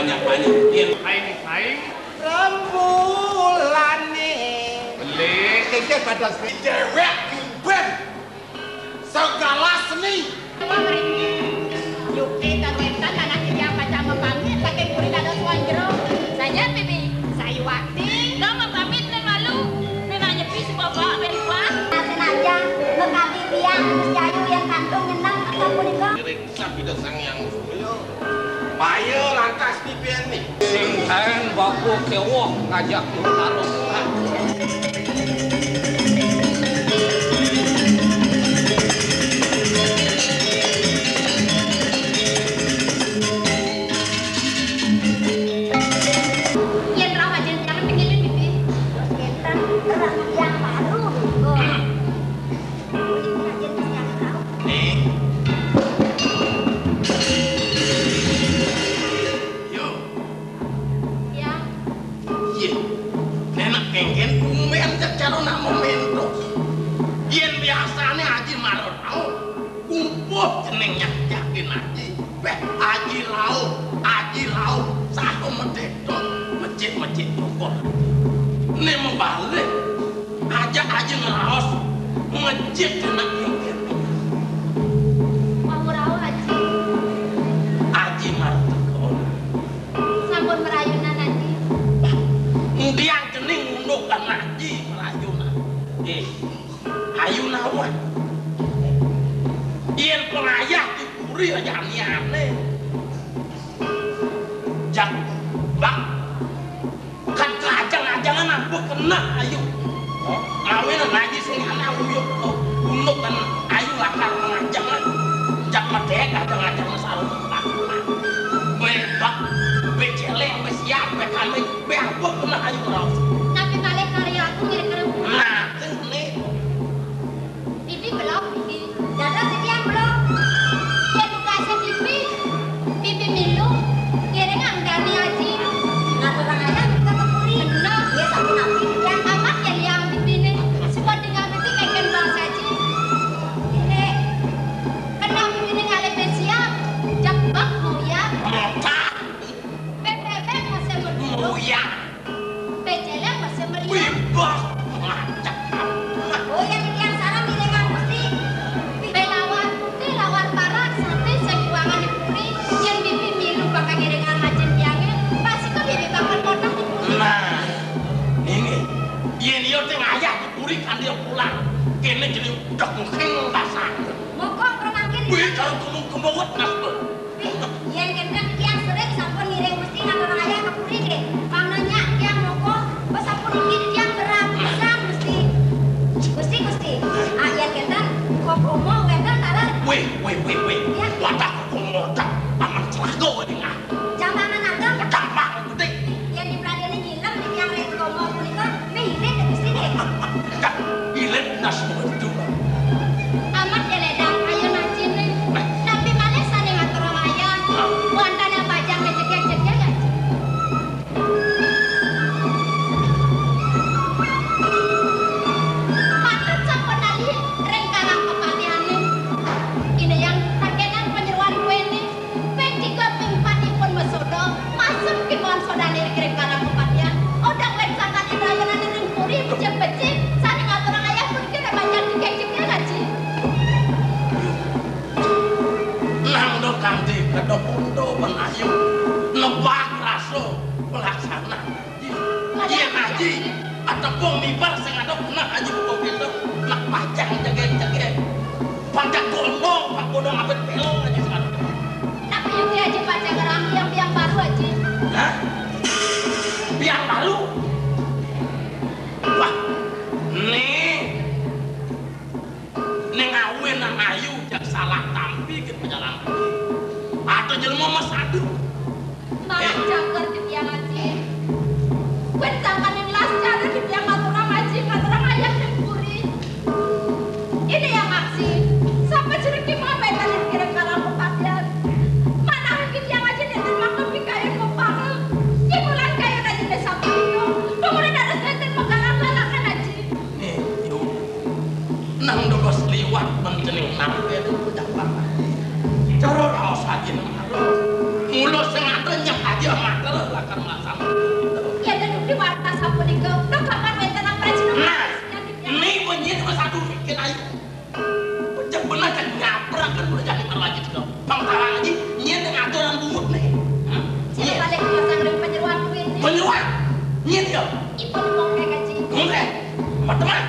banyak-banyak yen saing rembulane beli iki pada dewek ben segala seni Yuki dan Wetan anak kita baca memamit pakai kulit ada suan jero saja bibi saya wakti nggak memamit dan malu dengan nyepi si bapak berkuat Senaja bekati dia Jayu yang kantong nyenang atau punika direksa pidat sang yang payo lantas pipian nih sing kaen baku kewok ngajak taruh masjid Bogor. Nek membalik ajak aja ngeraos masjid kena pinggir. Mau raos Haji. Haji martekon. Sampun merayunan Haji. Ndiang cening ngunduk kan Haji merayunan. Ayu nawan. Yen pengayah dipuri aja aneh-aneh. Jak bak kan keajang-ajangan aku kena ayu ngawin ngaji sing ana uyuk unuk kan ayu lakar mengajangan jak medek ajang-ajang sarung bebak becele wis siap bekane be apa kena ayu raos Tapi malih karya aku ngirim-ngirim. nah ini Bibi belum Bibi. Dadah si tiang belum. Dia tugasnya Bibi. Bibi milu. Kira nggak Haji. Ngatur orang ayam kita kepuri. Benar. Dia sampun nabi. Yang amat ya liang Bibi nih. Sebab dengan Bibi kayak bahasa Haji. Ini kena Bibi nih ngalih siap. Jebak mau ya. mokah Bebek masih berdua. muya Becele masih melihat. bebak ngacak Oh yang tiang sarang di dengan mesti. Belawar putih lawar barak sate sekuangan dipuri. Yang Bibi milu pakai giringan macam tiangnya. Pasti ke Bibi bakal potong dipuri. nah ini yen yo teng ayah dipuri kan dia pulang kene jadi udah mungkin basah Mogok romangkin. wih kalau kemung-kemungut mas be Yang gendang tiang sering sampun ngiring mesti ngatur ayah ke puri deh. Kang nanya tiang mogok. Pas sampun ngiring tiang berat. Pisang mesti. Mesti. Ah yang gendang kok promo gendang taruh. wih wadah kemodak aman celago ini ngah Jambangan agam. dampak gede Yang di Pradene nyilam di tiang rek promo punika mihirit mesti deh. dak ilet nas itu Amat ya ledang ayo najin nih. Tapi malah sana ngatur ayah. Wantana bajang ngejek-jeknya ya. Patut sampun nali rengkanang kepatihan nih. Ini yang takenan penyeruan kue nih. P3 pimpanipun mesodo masuk ke pohon soda lirik rengkanang kepatihan. Odak wen sangat ibrayanan ning puri becek-becek. Sana ngatur ayah pun kira bajang dikejeknya gaji. nang do kanti kedopondo penayu nebak raso pelaksana iya ngaji atau pun mibar sing ada pernah haji kok gitu nak pajang jage pajak gondong pak gondong abet pelong aja sekarang Tapi Yuki aja baca gerang yang baru aja. hah biar malu wah nih ngawin nang ayu jak salah tampi ke penjalan atau jelma mas aduh Malah jagar di tiang aja. Wen tangan yang las jaga di tiang ngaturang ayah dan puri. Ini yang aksi. Sampai cerita mau betan yang kira-kira kepatian. Mana lagi tiang aja di termakan di kayu kopang. Di bulan kayu aja di samping itu. Kemudian ada senten menggalak-galakan aja. nih yuk nang dobos liwat mencening nang dia tuh udah banget cara raos aja nang mulus sing ada nyek aja mah sapunika bapak wonten prajina. Nah, ini penyen wis satu bikin ayo. Pecah bener kan nyabrak kan udah jadi lagi juga. Bang Talang aja nyen ngaturan bungut nih. Sing balik pasang ring penyeruan kuwi. Penyeruan. Nyen ya. Ipun mongke kaji. Mongke. Teman-teman.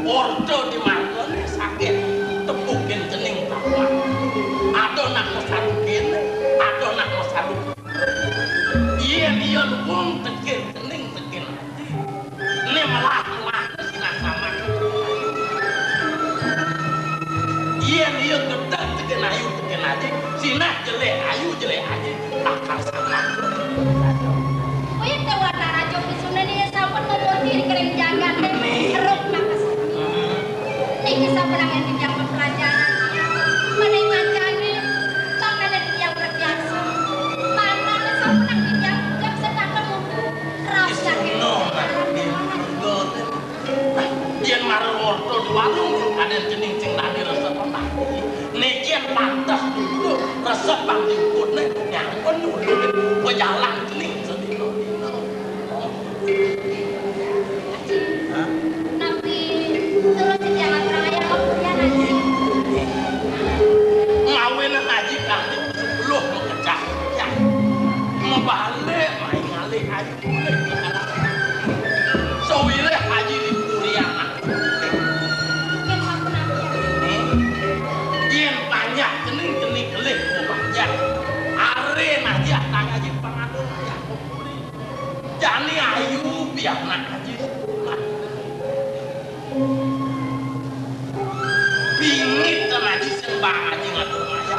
Ordo di margone sakit tepukin jening takwa. Ado nak mesarukin, ado nak mesaruk. Iya wong tekin jening tekin. Ini malah sinah sama. Iya gedek tekin ayu tekin aja. Sinah jelek ayu jelek aja. Lakar warung ada jening cing tadi resep tadi nejen pantas dulu resep bang diukut nih yang pun dulu gue jalan jening sedino Nabi terus jangan peraya kemudian aja. ngawin aja kan sebelum mengecah ya ngebalik main ngalih aja boleh sewire haji di Puriana Mungkin aku nabi yen banyak jening kelih banyak are aja tang aja pengatur ya Puri jani ayu biar nak aja bingit aja sembang aja ngatur aja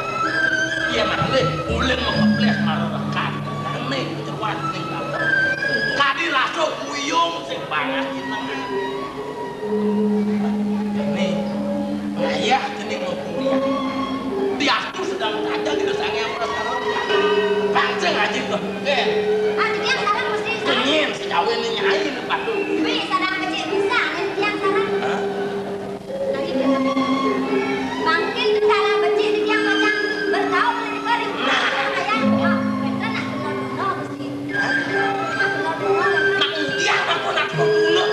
iya ngalih boleh mengebles marerekan aneh kecuan ning kadi raso kuyung sing banget jenengan ini ayah jening kuliah diatur sedang kadang di desa yang perasaan pancing aja tuh yang salah mesti salah. kenyin sejauh ini nyai depan tuh Wih, sadar kecil bisa yang salah. Lagi dia tapi bangkit ke dalam becik di yang macam bergaul dengan kering. Ayah, ya, bener nak kenal mesti. Nak kenal nak udiang aku nak kuno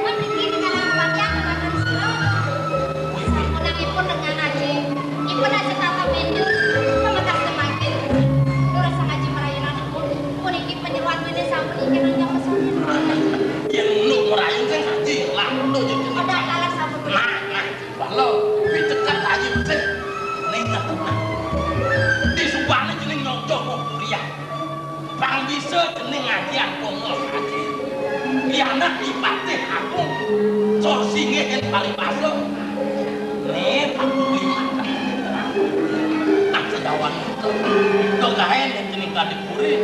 Mending dalam bagian dengan siro. Menang ipun dengan ngaji. Ipun aja tata menu. Pemetas semakin. Terus ngaji merayakan pun. Pun iki penyeruan ini sampun ikan yang pesonin. yang nuk merayun kan haji lah lo jadi Ada kalah sampun. nah walau lebih dekat haji betul nengat tenang di subahnya jening nyocok mau kuliah bang bisa jening ngaji aku mau haji anak ipatih aku sorsingehin paling pasok nih aku lima tak sedawan itu dogahen yang jening gak dipuri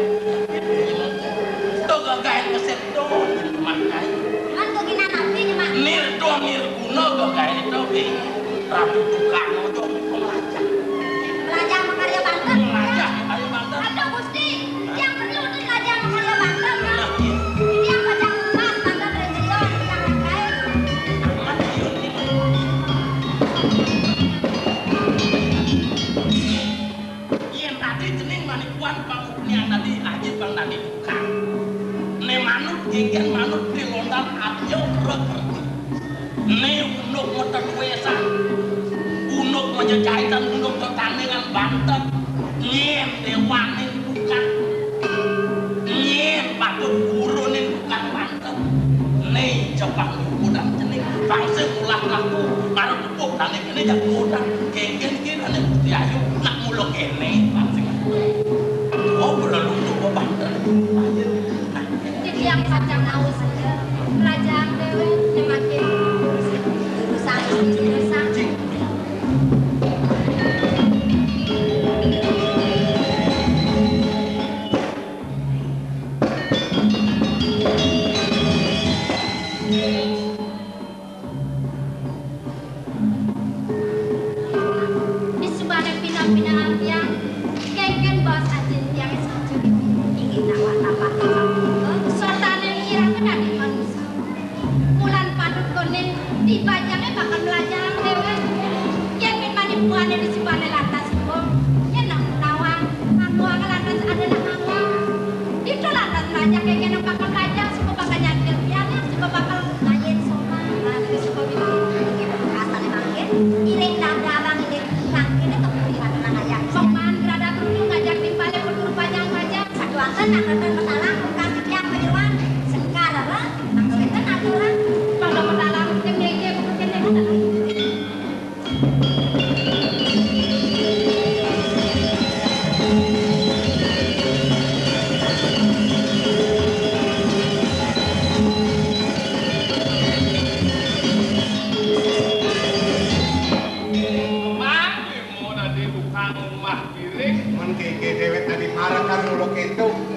dogahen kesedon makanya Mantu kina nabi mak. nirdo nirguna dogahen itu ratu tukang ojo pelajar Belajar makarya banten. pelajar hari banten Ada Gusti yang perlu di belajar makarya banten. nah iya Ini yang baca emas banten religion yang lain. amat iya ini iya tadi jening manikuan pangupniang tadi aja bang tadi tukang ne manut genggen manut di londal abyo kerot ne unuk motor wesan unuk menjejaitan unuk pertandingan banten nyen dewanin bukan nyen patut gurunin bukan banten ne jepang udang jening bangsa ulah laku karo tepuk tane kene jak udang genggen kene ane bukti ayu nak muluk kene bangsa oh perlu tuh banten Jadi yang baca naus saja. Belajar dewe semakin urusan urusan. Di sebuah pinang-pinang yang kengken bos aja yang setuju ingin nawat apa sortane irang kena di manusia bulan padut konen dibajangnya bakal belajar dewe kengken manipuannya di sebuah lantas bom ya nak nawang aku akan lantas ada nak nawang itu lantas belajar kengken yang bakal belajar suka bakal nyakir piana suka bakal ngayin sopan lagi suka bikin asal emangin iring dada bang ini nangkin itu pilihan tenang aja sopan gerada dulu ngajak timpalnya berdua panjang-panjang satu angka nak datang matalang kasih tiang penyeruan sekarang lah aku itu aturan pada matalang yang dia bukan yang ada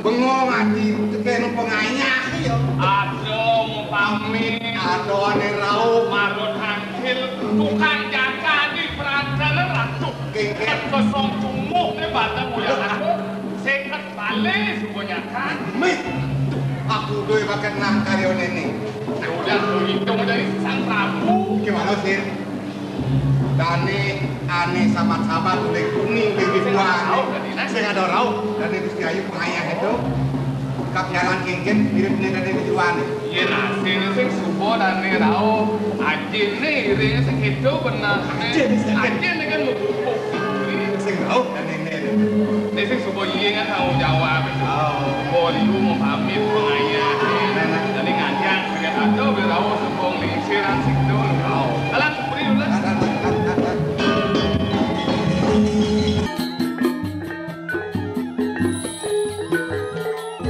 bengong ati kene penganyah yo Aduh, pamit. adoane rauh Marut hankil, tukang jaga di peradalan ratu. Gengget. Kosong tumuh di batang mulia aku. Seket balik semuanya kan. meh Aku doi pakai nak karyo nene. Udah hitung dari sang Prabu. Gimana sih? Dani ane sahabat-sahabat udah kuning udah biruan. Saya nggak dorau dan itu si Ayu pengayah itu. Kap jalan kengken miripnya dari biruan. Iya nasi sing subo dan rao. Ajin nih ring sing itu benar. Ajin dengan membubuk. Sing rau dan nene. Ini sing subo iya kan tanggung jawab. Boleh mau pamit pengayah. Jadi ngajian sekitar itu berau subo lingsiran situ.